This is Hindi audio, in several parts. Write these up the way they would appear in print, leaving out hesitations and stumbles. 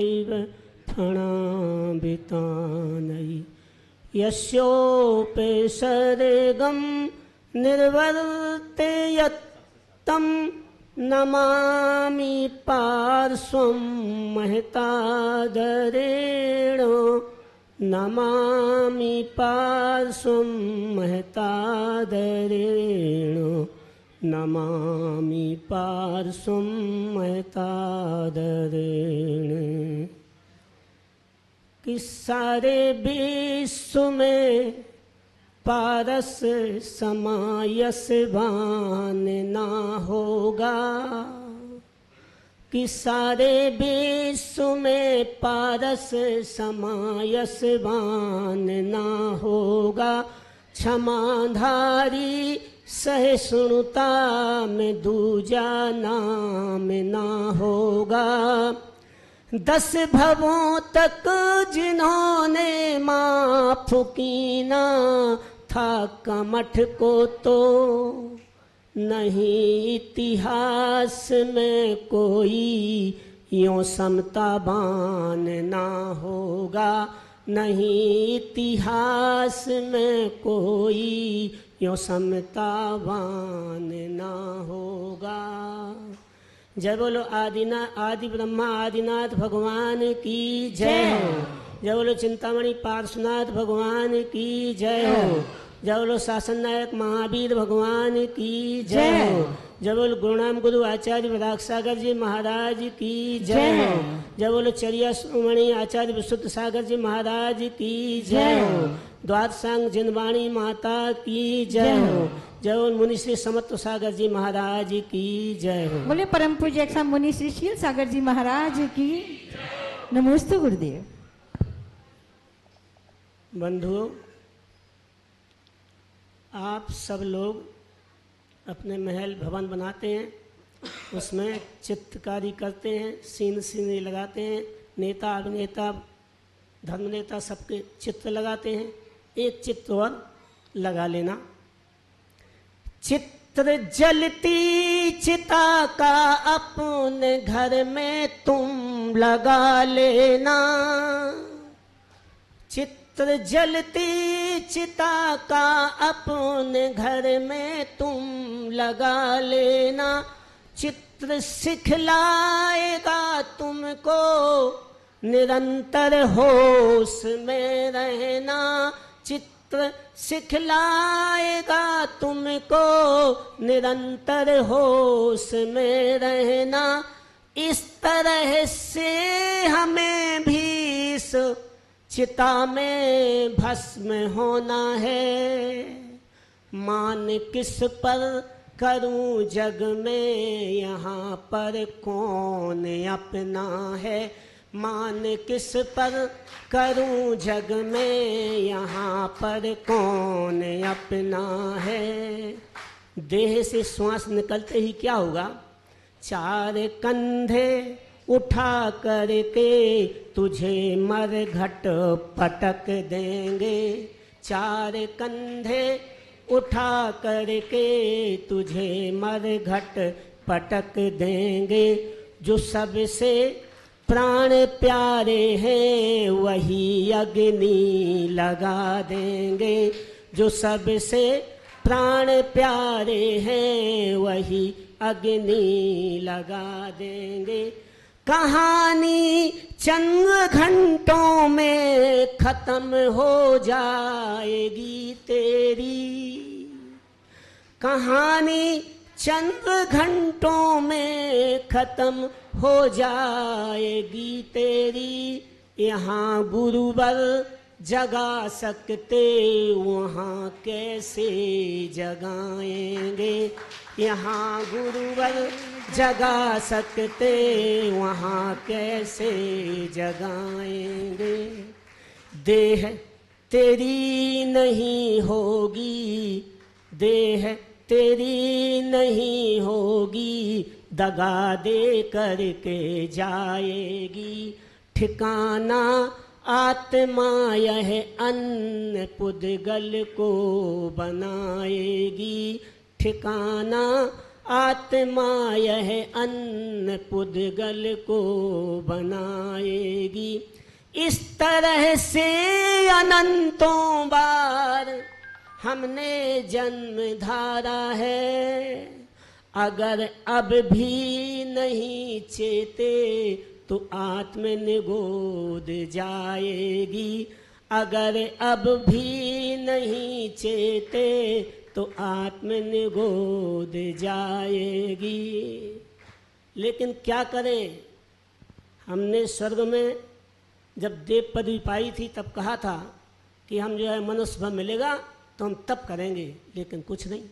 फणाभितानै यस्योपसर्गं निर्वर्तयत्तं नमामि पार्श्वं महतादरेण नमामि पार्श्वं महतादरेण नमामि पार्श्वं महतादरेण। कि सारे विश्व में पारस समायसवान ना होगा, कि सारे विश्व में पारस समायसवान ना होगा। क्षमाधारी सहिष्णुता में दूजा नाम ना होगा। 10 भवों तक जिन्होंने माफ कीना था कमठ को, तो नहीं इतिहास में कोई यों समतावान ना होगा। नहीं इतिहास में कोई यों समतावान ना होगा। जय बोलो आदि ब्रह्मा आदिनाथ भगवान की जय हो। जय बोलो चिंतामणि पार्श्वनाथ भगवान की जय हो। जय बोलो शासन नायक महावीर भगवान की जय हो। जय बोलो गुरुनाम गुरु आचार्य विराग सागर जी महाराज की जय हो। जय बोलो चरिया मणि आचार्य विशुद्ध सागर जी महाराज की जय हो। द्वादशांग जिनवाणी माता की जय हो। जय बोल मुनि श्री समत्व सागर जी महाराज की जय हो। बोले परम पूज्य एक मुनि श्री शील सागर जी महाराज की नमोस्तु गुरुदेव। बंधुओं, आप सब लोग अपने महल भवन बनाते हैं, उसमें चित्रकारी करते हैं, सीनरी लगाते हैं, नेता अभिनेता धर्म नेता सबके चित्र लगाते हैं। एक चित्र और लगा लेना। चित्र जलती चिता का अपने घर में तुम लगा लेना। चित्र जलती चिता का अपने घर में तुम लगा लेना। चित्र सिखलाएगा तुमको निरंतर होश में रहना। चित्र सिखलाएगा तुमको निरंतर होश में रहना। इस तरह से हमें भी इस चिता में भस्म होना है। मान किस पर करूं जग में, यहाँ पर कौन अपना है। मान किस पर करूं जग में, यहाँ पर कौन अपना है। देह से श्वास निकलते ही क्या होगा? 4 कंधे उठा करके तुझे मरघट पटक देंगे। 4 कंधे उठा करके तुझे मरघट पटक देंगे। जो सबसे प्राण प्यारे हैं वही अग्नि लगा देंगे। जो सबसे प्राण प्यारे हैं वही अग्नि लगा देंगे। कहानी चंद घंटों में खत्म हो जाएगी तेरी। कहानी चंद घंटों में खत्म हो जाएगी तेरी। यहाँ गुरुवर जगा सकते वहाँ कैसे जगाएंगे। यहाँ गुरुवर जगा सकते वहाँ कैसे जगाएंगे। देह तेरी नहीं होगी, देह तेरी नहीं होगी, दगा दे करके जाएगी। ठिकाना आत्मा यह अन्न पुद्गल को बनाएगी। ठिकाना आत्मा यह अन्न पुद्गल को बनाएगी। इस तरह से अनंतों बार हमने जन्म धारा है। अगर अब भी नहीं चेते तो आत्म निगोद जाएगी। अगर अब भी नहीं चेते तो आत्म निगोद जाएगी। लेकिन क्या करें, हमने स्वर्ग में जब देव पदवी पाई थी तब कहा था कि हम जो है मनुष्य भाव मिलेगा तो हम तब करेंगे, लेकिन कुछ नहीं।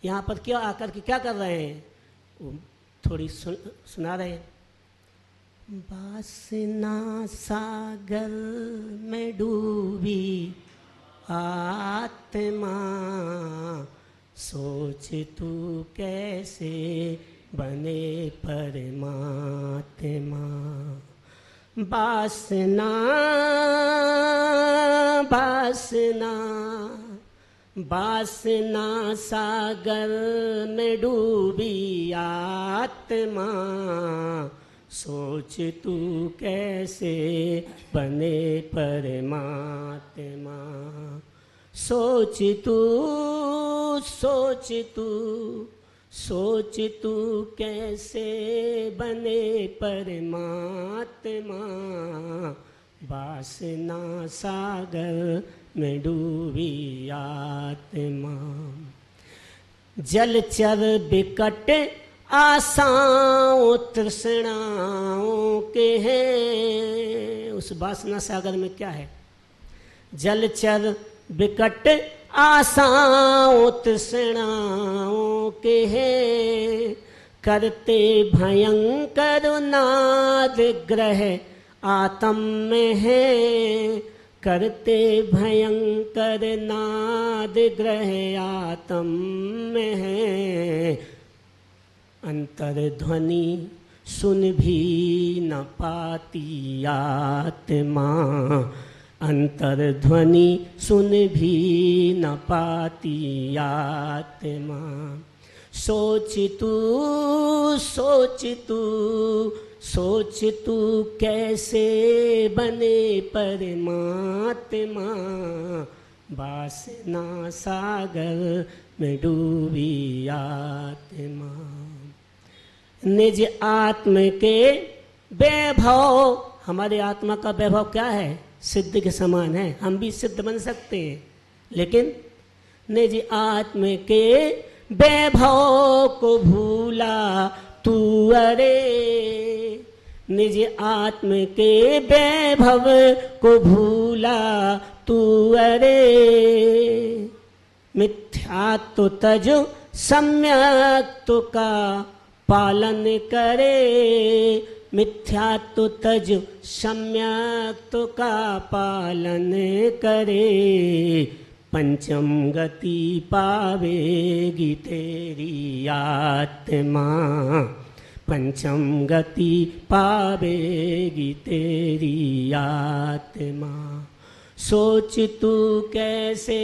यहाँ पर क्या आकर के क्या कर रहे हैं, वो थोड़ी सुना रहे हैं। वासना सागर में डूबी आत्मा, सोच तू कैसे बने परमात्मा। वासना वासना वासना सागर में डूबी आत्मा, सोच तू कैसे बने परमात्मा। सोच तू सोच तू सोच तू कैसे बने परमात्मा। वासना सागर में डूबी आत्मा। जलचर बिकट आशाओं तृष्णाओं के हैं। उस वासना सागर में क्या है, जलचर बिकट आशाओं तृष्णाओं के हैं। करते भयंकर नाद ग्रह आत्म में है। करते भयंकर नाद ग्रह आत्म में है। अंतर्ध्वनि सुन भी न पाती आत्मा। अंतर्ध्वनि सुन भी न पाती आत्मा। सोच तू सोच तू सोच तू कैसे बने परमात्मा। वासना सागर में डूबी आत्मा। निज आत्म के वैभव, हमारे आत्मा का वैभव क्या है, सिद्ध के समान है। हम भी सिद्ध बन सकते हैं, लेकिन निज आत्म के वैभव को भूला तू अरे। निज आत्म के वैभव को भूला तू अरे। मिथ्यात्व तजो सम्यक्त्व का पालन करे। मिथ्यात्व तज सम्यक्त्व का पालन करे। पंचम गति पावेगी तेरी आत्मा। पंचम गति पावेगी तेरी आत्मा। सोच तू कैसे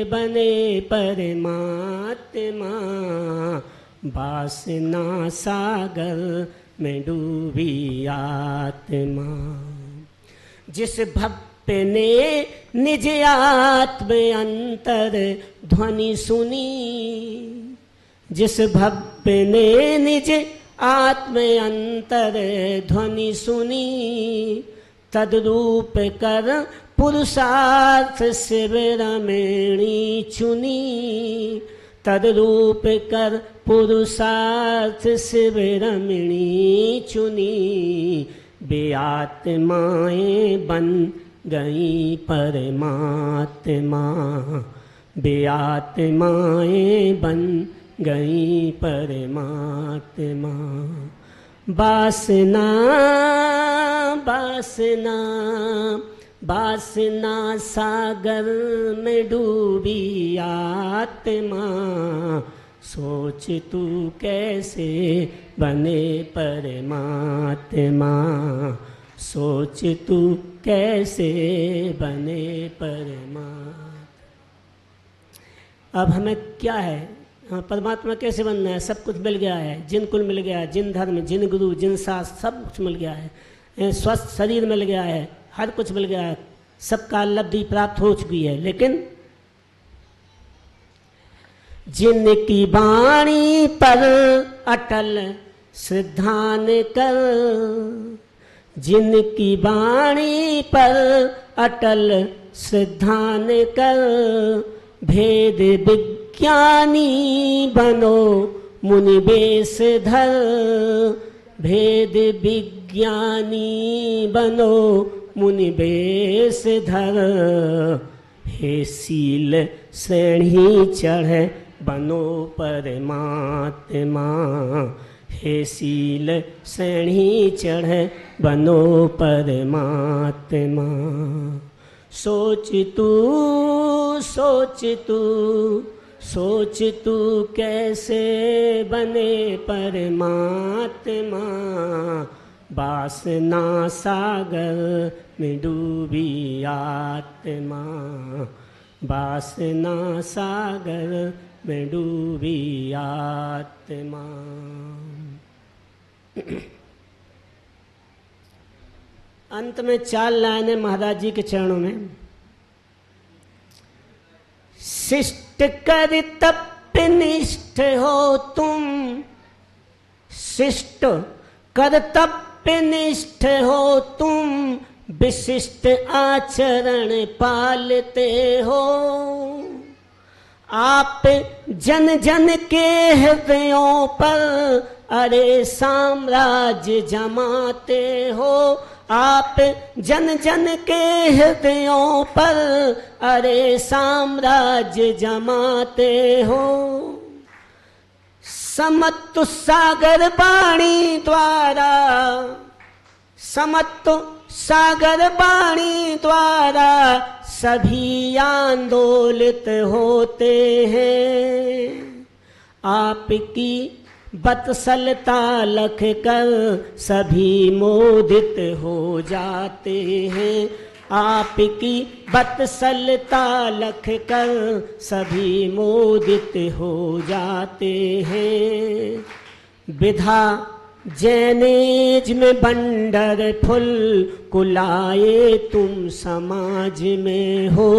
बने परमात्मा। वासना सागर में डूबी आत्मा। जिस भव्य ने निज आत्म अंतर ध्वनि सुनी। जिस भव्य ने निज आत्म अंतर ध्वनि सुनी। तद्रूप कर पुरुषार्थ शिवरमेणी चुनी। तद्रूप कर पुरुषार्थ शिवरमणी चुनी। वे आत्माएं बन गई परमात्मा। वे आत्माएं बन गई परमात्मा। वासना वासना वासना सागर में डूबी आत्मा। सोच तू कैसे बने परमात्मा। सोच तू कैसे बने परमात्मा। अब हमें क्या है, हाँ, परमात्मा कैसे बनना है? सब कुछ मिल गया है, जिन कुल मिल गया है, जिन धर्म, जिन गुरु, जिन शास्त्र, सब कुछ मिल गया है, स्वस्थ शरीर मिल गया है, हर कुछ मिल गया है, सबका लब्धि प्राप्त हो चुकी है। लेकिन जिनकी वाणी पर अटल श्रद्धान कर, जिनकी वाणी पर अटल श्रद्धान कर, भेद विज्ञानी बनो मुनि बेश धर, भेद विज्ञानी बनो मुनि बेश धर, हे शील श्रेणी चढ़े बनो परमात्मा, हे शील श्रेणी चढ़े बनो परमात्मा। सोच तू सोच तू सोच तू कैसे बने परमात्मा, वासना सागर में डूबी आत्मा, वासना सागर में डूबी आत्मा। अंत में 4 लाइनें महाराज जी के चरणों में। शिष्ट कर तपनिष्ठ हो तुम, शिष्ट कर्तव्यनिष्ठ हो तुम, विशिष्ट आचरण पालते हो, आप जन जन के हृदयों पर अरे साम्राज्य जमाते हो, आप जन जन के हृदयों पर अरे साम्राज्य जमाते हो। समत्व सागर वाणी द्वारा, समत्व सागर वाणी द्वारा सभी आंदोलित होते हैं, आपकी बत्सलता लख कर सभी मोदित हो जाते हैं, आपकी बत्सलता लख कर सभी मोदित हो जाते हैं। विधा जैनेज में बंडर फुल कुलाए तुम समाज में हो,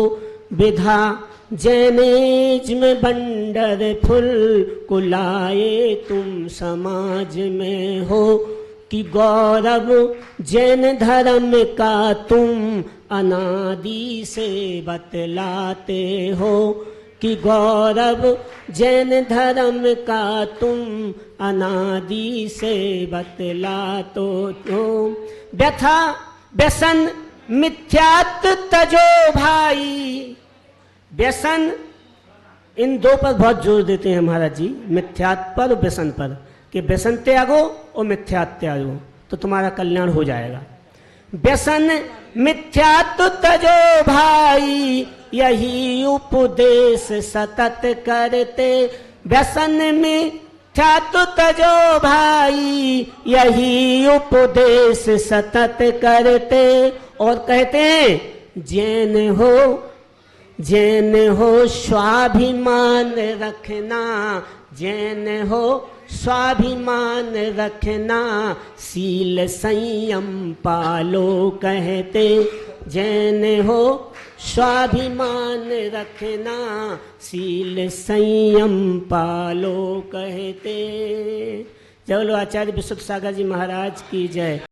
विधा जैनेज में बंडर फुल कुलाए तुम समाज में हो, कि गौरव जैन धर्म का तुम अनादि से बतलाते हो, कि गौरव जैन धर्म का तुम अनादि से बतलाते हो। व्यथा व्यसन मिथ्यात्व तजो भाई, व्यसन इन 2 पर बहुत जोर देते हैं महाराज जी, मिथ्यात्व पर और व्यसन पर, कि व्यसन त्यागो और मिथ्यात्व त्यागो तो तुम्हारा कल्याण हो जाएगा। व्यसन मिथ्यात्व तजो भाई, यही उपदेश सतत करते, व्यसन मिथ्यात्व तजो भाई, यही उपदेश सतत करते। और कहते हैं जैन हो स्वाभिमान रखना, जैन हो स्वाभिमान रखना, शील संयम पालो कहते, जैन हो स्वाभिमान रखना, शील संयम पालो कहते। जय बोलो आचार्य विशुद्ध सागर जी महाराज की जय।